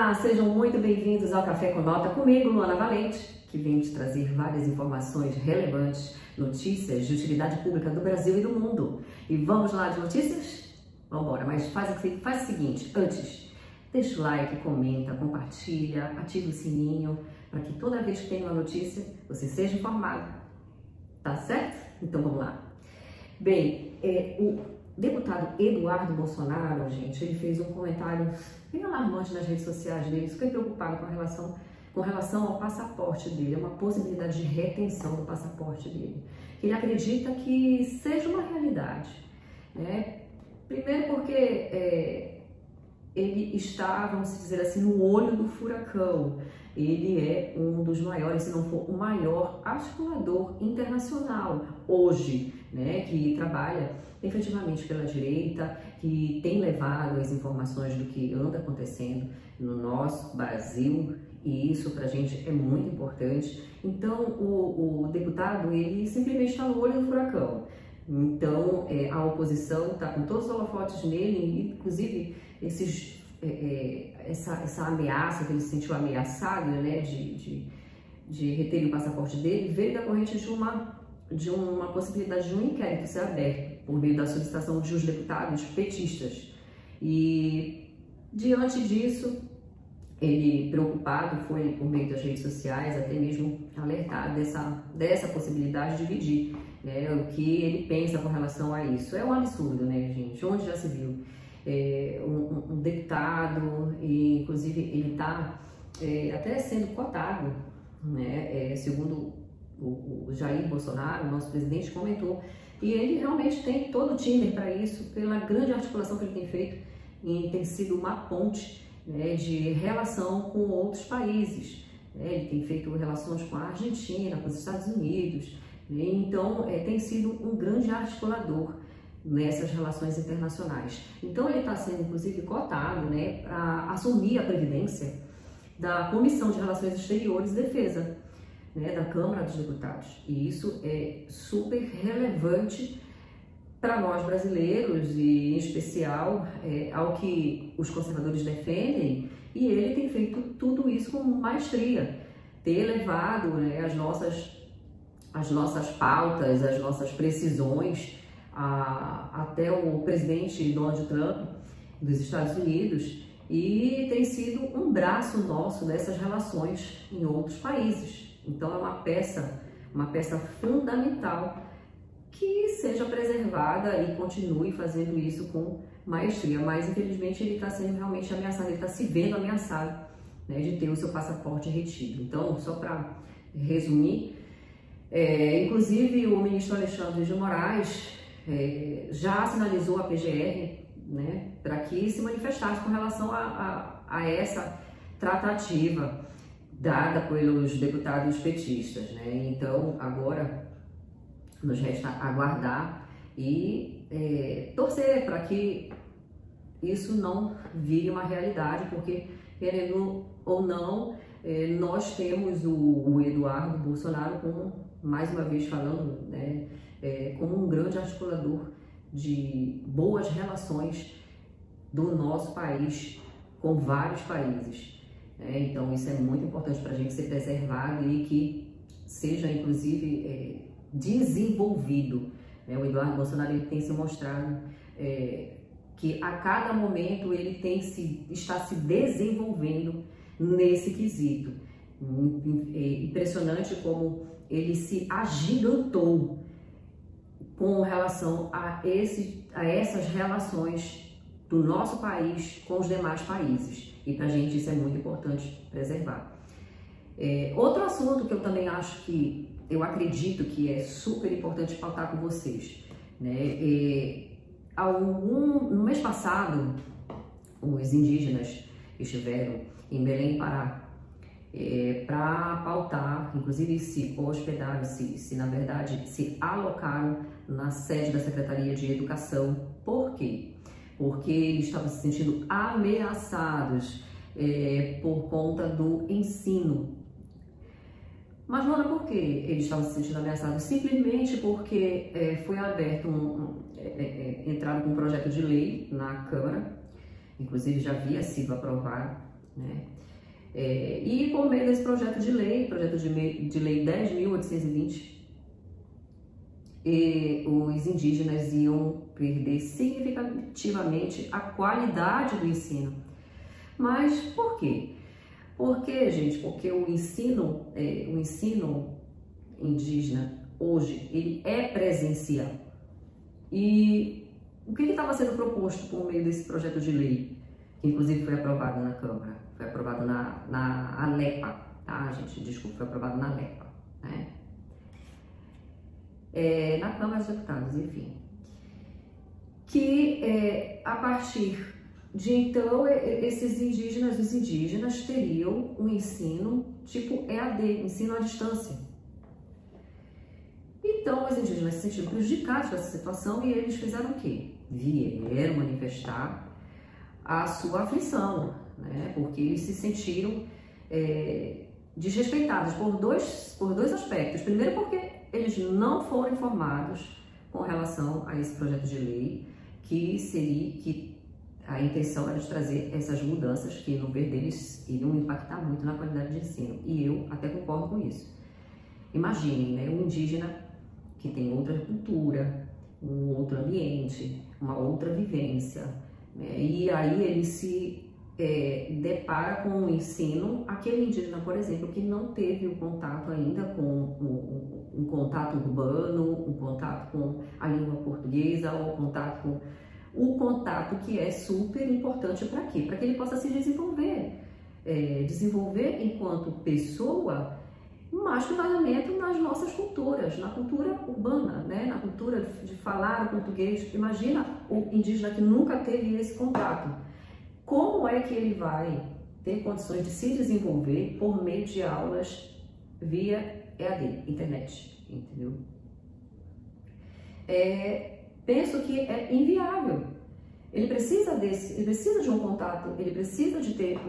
Olá, sejam muito bem-vindos ao Café com Nota comigo, Luana Valente, que vem te trazer várias informações relevantes, notícias de utilidade pública do Brasil e do mundo. E vamos lá de notícias? Vamos embora, mas faz o seguinte, antes, deixa o like, comenta, compartilha, ativa o sininho, para que toda vez que tem uma notícia, você seja informado. Tá certo? Então vamos lá. Bem, o deputado Eduardo Bolsonaro, gente, ele fez um comentário bem alarmante nas redes sociais dele, fiquei preocupado com relação ao passaporte dele, uma possibilidade de retenção do passaporte dele. Ele acredita que seja uma realidade, né? Primeiro porque ele está, vamos dizer assim, no olho do furacão. Ele é um dos maiores, se não for o maior articulador internacional hoje, né, que trabalha efetivamente pela direita, que tem levado as informações do que anda acontecendo no nosso Brasil, e isso pra gente é muito importante. Então, o deputado, ele simplesmente está no olho do furacão. Então, a oposição está com todos os holofotes nele, inclusive essa ameaça que ele se sentiu ameaçado, né, de reter o passaporte dele, veio da corrente de uma possibilidade de um inquérito ser aberto por meio da solicitação de uns deputados petistas. E diante disso, ele, preocupado, foi por meio das redes sociais até mesmo alertar dessa possibilidade de dividir, né, o que ele pensa com relação a isso. É um absurdo, né, gente? Onde já se viu? Um deputado, e inclusive ele está até sendo cotado, né, segundo o Jair Bolsonaro, nosso presidente, comentou, e ele realmente tem todo o time para isso, pela grande articulação que ele tem feito, e tem sido uma ponte, né, de relação com outros países, né? Ele tem feito relações com a Argentina, com os Estados Unidos, né? Então tem sido um grande articulador nessas relações internacionais. Então ele está sendo inclusive cotado, né, para assumir a presidência da Comissão de Relações Exteriores e Defesa, né, da Câmara dos Deputados. E isso é super relevante para nós brasileiros e em especial ao que os conservadores defendem, e ele tem feito tudo isso com maestria, ter levado, né, as nossas pautas, as nossas precisões até o presidente Donald Trump dos Estados Unidos, e tem sido um braço nosso nessas relações em outros países. Então é uma peça fundamental que seja preservada e continue fazendo isso com maestria, mas infelizmente ele está sendo realmente ameaçado, ele está se vendo ameaçado, né, de ter o seu passaporte retido. Então, só para resumir, inclusive o ministro Alexandre de Moraes já sinalizou a PGR, né, para que se manifestasse com relação a essa tratativa dada pelos deputados petistas, né? Então, agora nos resta aguardar e torcer para que isso não vire uma realidade, porque, querendo ou não, nós temos o Eduardo Bolsonaro como, mais uma vez falando, né, como um grande articulador de boas relações do nosso país com vários países. Então isso é muito importante para a gente ser preservado e que seja inclusive desenvolvido. O Eduardo Bolsonaro ele tem se mostrado que a cada momento ele está se desenvolvendo nesse quesito. Impressionante como ele se agigantou com relação a essas relações do nosso país com os demais países. E para a gente isso é muito importante preservar. Outro assunto que eu também eu acredito que é super importante pautar com vocês, né? No mês passado, os indígenas estiveram em Belém, Pará, para pautar, inclusive se hospedaram, na verdade se alocaram na sede da Secretaria de Educação. Por quê? Porque eles estavam se sentindo ameaçados por conta do ensino. Mas, Luana, por que eles estavam se sentindo ameaçados? Simplesmente porque foi aberto entraram com um projeto de lei na Câmara, inclusive já havia sido aprovado, né? E por meio desse projeto de lei 10.820, os indígenas iam perder significativamente a qualidade do ensino. Mas por quê? Porque o ensino indígena hoje, ele é presencial. E o que estava sendo proposto por meio desse projeto de lei, que inclusive foi aprovado na Câmara, foi aprovado na ALEPA, tá, gente? Desculpa, foi aprovado na ALEPA, né? Na Câmara dos Deputados, enfim. Que a partir de então, os indígenas teriam um ensino tipo EAD, ensino à distância. Então, os indígenas se sentiram prejudicados com essa situação e eles fizeram o quê? Vieram manifestar a sua aflição, né? Porque eles se sentiram desrespeitados por dois aspectos. Primeiro, porque eles não foram informados com relação a esse projeto de lei, que a intenção era de trazer essas mudanças que, no ver deles, iriam impactar muito na qualidade de ensino. E eu até concordo com isso. Imaginem, né, um indígena que tem outra cultura, um outro ambiente, uma outra vivência, né, e aí ele se depara com o ensino, aquele indígena, por exemplo, que não teve o contato ainda com um contato urbano, um contato com a língua portuguesa, ou o contato que é super importante para quê? Para que ele possa se desenvolver, desenvolver enquanto pessoa, mais fundamento nas nossas culturas, na cultura urbana, né? Na cultura de falar o português. Imagina o indígena que nunca teve esse contato. Como é que ele vai ter condições de se desenvolver por meio de aulas via EAD, internet, entendeu? Penso que é inviável. Ele precisa de um contato, ele precisa de ter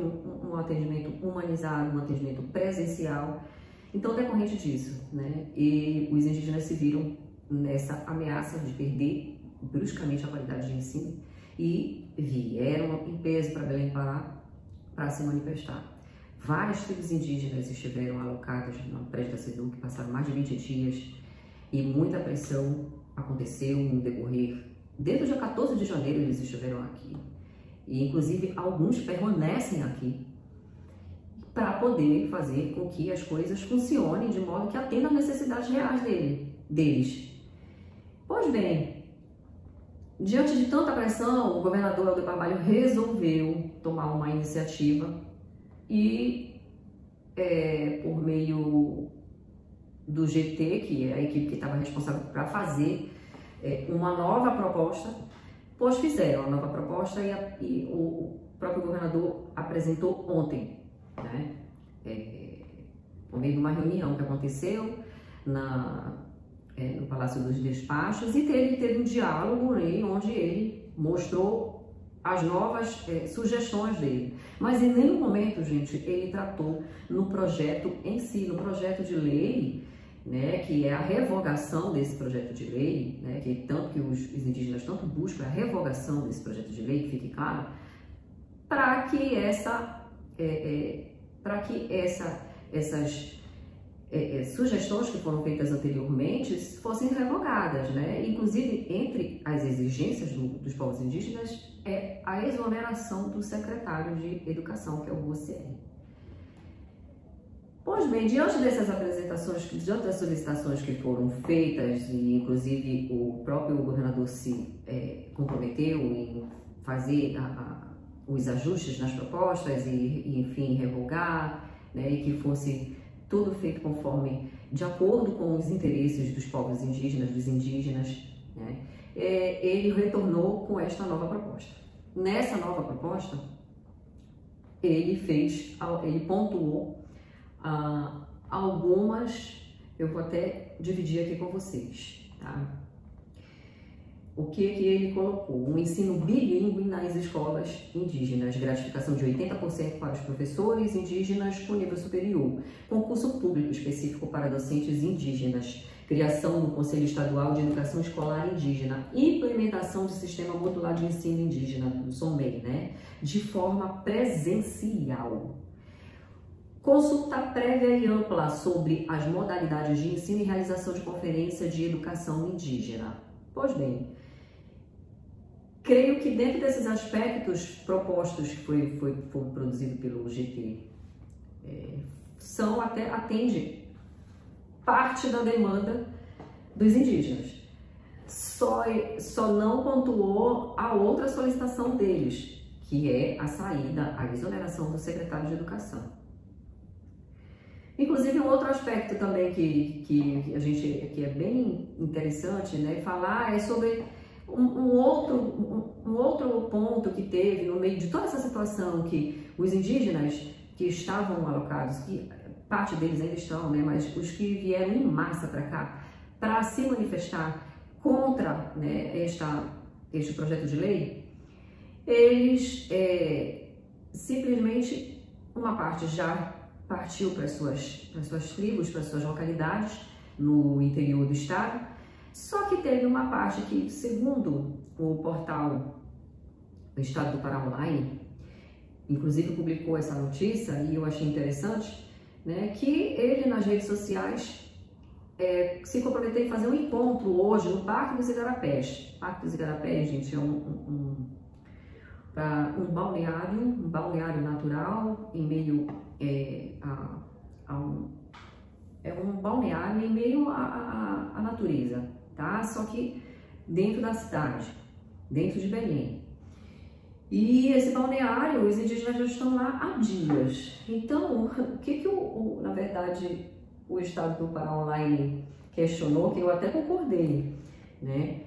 um atendimento humanizado, um atendimento presencial. Então, decorrente disso, né, e os indígenas se viram nessa ameaça de perder bruscamente a qualidade de ensino e vieram em peso para Belém Pará para se manifestar. Várias tribos indígenas estiveram alocadas no prédio da SEDUC, passaram mais de 20 dias e muita pressão aconteceu no decorrer. Desde o dia 14 de janeiro eles estiveram aqui e inclusive alguns permanecem aqui para poder fazer com que as coisas funcionem de modo que atenda às necessidades reais deles. Pois bem, diante de tanta pressão, o governador Helder Barbalho resolveu tomar uma iniciativa e, por meio do GT, que é a equipe que estava responsável para fazer uma nova proposta, pois fizeram a nova proposta e o próprio governador apresentou ontem, né? Por meio de uma reunião que aconteceu no Palácio dos Despachos, e teve um diálogo aí, onde ele mostrou as novas sugestões dele. Mas em nenhum momento, gente, ele tratou no projeto em si, no projeto de lei, né, que é a revogação desse projeto de lei, né, que os indígenas tanto buscam a revogação desse projeto de lei, que fique claro, para que essas sugestões que foram feitas anteriormente fossem revogadas, né? Inclusive, entre as exigências dos povos indígenas é a exoneração do secretário de Educação, que é o Rocieli. Pois bem, diante dessas apresentações, diante das solicitações que foram feitas, e inclusive o próprio governador se comprometeu em fazer os ajustes nas propostas e enfim, revogar, né, e que fosse tudo feito de acordo com os interesses dos povos indígenas, dos indígenas, né, ele retornou com esta nova proposta. Nessa nova proposta, ele pontuou algumas, eu vou até dividir aqui com vocês, tá? O que ele colocou? Um ensino bilíngue nas escolas indígenas, gratificação de 80% para os professores indígenas com nível superior, concurso público específico para docentes indígenas, criação do Conselho Estadual de Educação Escolar Indígena, implementação do Sistema Modular de Ensino Indígena, do SOMEI, né, de forma presencial. Consulta prévia e ampla sobre as modalidades de ensino e realização de conferência de educação indígena. Pois bem, creio que dentro desses aspectos propostos que foi produzido pelo GT, atende parte da demanda dos indígenas. Só não pontuou a outra solicitação deles, que é a saída, a exoneração do secretário de Educação. Inclusive, um outro aspecto também que é bem interessante, né, falar é sobre um outro ponto que teve no meio de toda essa situação, que os indígenas que estavam alocados, que parte deles ainda estão, né, mas os que vieram em massa para cá, para se manifestar contra, né, este projeto de lei, eles simplesmente, uma parte já partiu para as suas tribos, para as suas localidades no interior do estado, só que teve uma parte que, segundo o portal do Estado do Pará Online, inclusive publicou essa notícia e eu achei interessante, né, que ele nas redes sociais se comprometeu em fazer um encontro hoje no Parque dos Igarapés. O Parque dos Igarapés, gente, é um balneário natural em meio um balneário em meio à natureza, tá? Só que dentro da cidade, dentro de Belém. E esse balneário, os indígenas já estão lá há dias. Então, o que na verdade, o Estado do Pará Online questionou, que eu até concordei, né?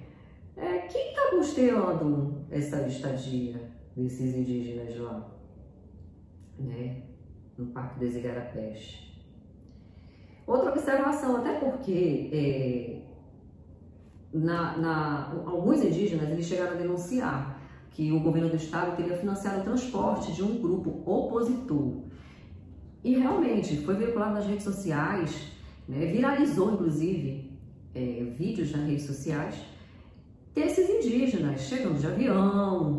Quem está custeando essa estadia desses indígenas lá, né, no Parque dos Igarapés? Outra observação, até porque alguns indígenas eles chegaram a denunciar que o governo do estado teria financiado o transporte de um grupo opositor. E realmente foi veiculado nas redes sociais, né, viralizou inclusive vídeos nas redes sociais desses indígenas chegando de avião,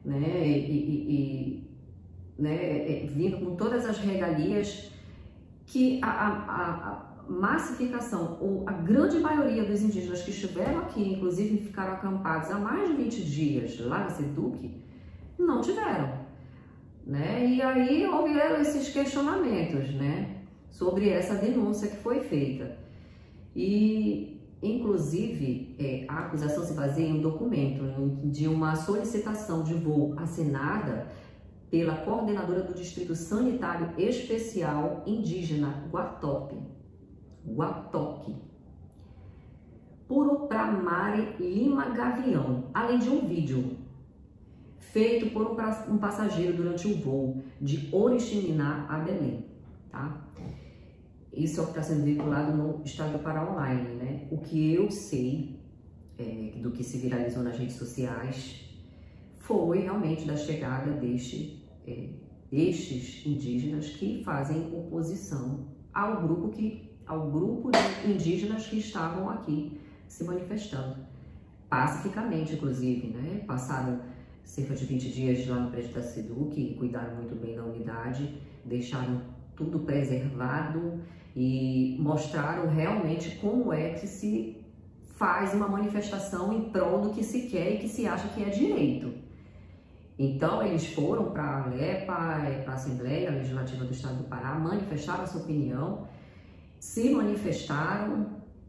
né, vindo com todas as regalias, que a massificação, ou a grande maioria dos indígenas que estiveram aqui, inclusive ficaram acampados há mais de 20 dias lá na SEDUC, não tiveram, né? E aí houveram esses questionamentos, né, sobre essa denúncia que foi feita. E, inclusive, a acusação se baseia em um documento de uma solicitação de voo assinada pela coordenadora do Distrito Sanitário Especial Indígena Guatoque, Purupramare Lima Gavião, além de um vídeo feito por um passageiro durante o voo de Oriximiná a Belém, tá? Isso é o que está sendo veiculado no Estado do Pará Online, né? O que eu sei do que se viralizou nas redes sociais foi realmente da chegada destes indígenas que fazem oposição ao grupo de indígenas que estavam aqui se manifestando, pacificamente, inclusive, né? Passaram cerca de 20 dias lá no prédio da SEDUC, cuidaram muito bem da unidade, deixaram tudo preservado e mostraram realmente como é que se faz uma manifestação em prol do que se quer e que se acha que é direito. Então, eles foram para a ALEPA, para a Assembleia Legislativa do Estado do Pará, manifestaram a sua opinião, se manifestaram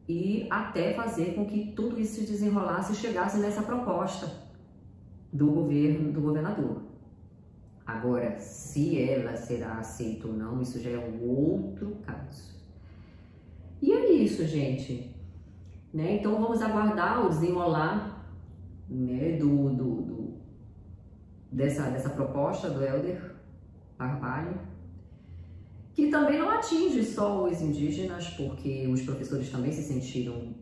e até fazer com que tudo isso se desenrolasse e chegasse nessa proposta do governador. Agora, se ela será aceita ou não, isso já é um outro caso. E é isso, gente, né? Então vamos aguardar o desenrolar, né, dessa proposta do Helder Barbalho, que também não atinge só os indígenas, porque os professores também se sentiram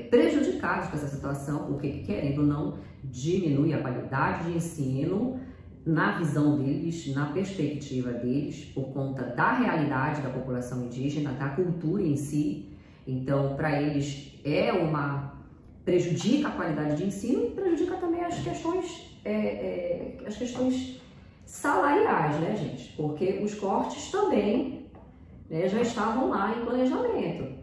prejudicados com essa situação, porque, querendo ou não, diminui a qualidade de ensino na visão deles, na perspectiva deles, por conta da realidade da população indígena, da cultura em si. Então, para eles prejudica a qualidade de ensino e prejudica também as questões salariais, né, gente? Porque os cortes também, né, já estavam lá em planejamento.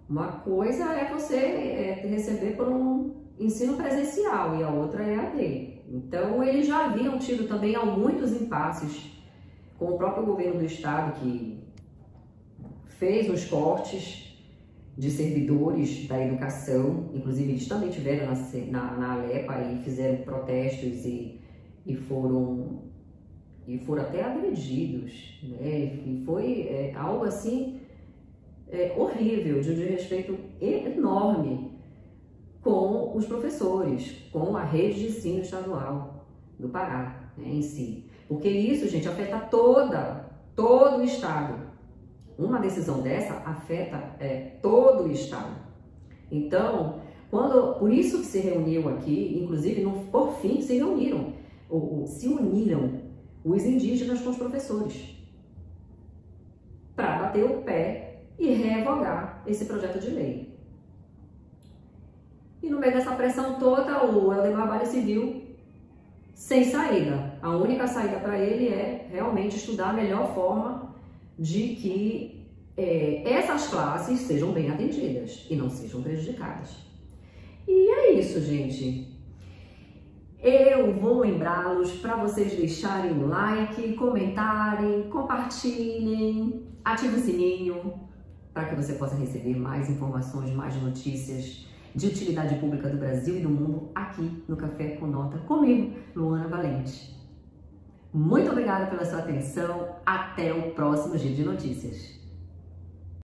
Uma coisa é você receber por um ensino presencial e a outra é EAD. Então, eles já haviam tido também muitos impasses com o próprio governo do estado, que fez os cortes de servidores da educação. Inclusive, eles também tiveram na Alepa e fizeram protestos e foram até agredidos, né? E foi algo assim horrível, de um desrespeito enorme com os professores, com a rede de ensino estadual do Pará, né, em si. Porque isso, gente, afeta todo o estado. Uma decisão dessa afeta todo o estado. Então, por isso que se reuniu aqui, inclusive, por fim, se uniram os indígenas com os professores para bater o pé e revogar esse projeto de lei. E no meio dessa pressão toda, o Eldemar Vale se viu sem saída. A única saída para ele é realmente estudar a melhor forma de que essas classes sejam bem atendidas e não sejam prejudicadas. E é isso, gente. Eu vou lembrá-los para vocês deixarem um like, comentarem, compartilhem, ativem o sininho para que você possa receber mais informações, mais notícias de utilidade pública do Brasil e do mundo aqui no Café com Nota comigo, Luana Valente. Muito obrigada pela sua atenção. Até o próximo Giro de Notícias.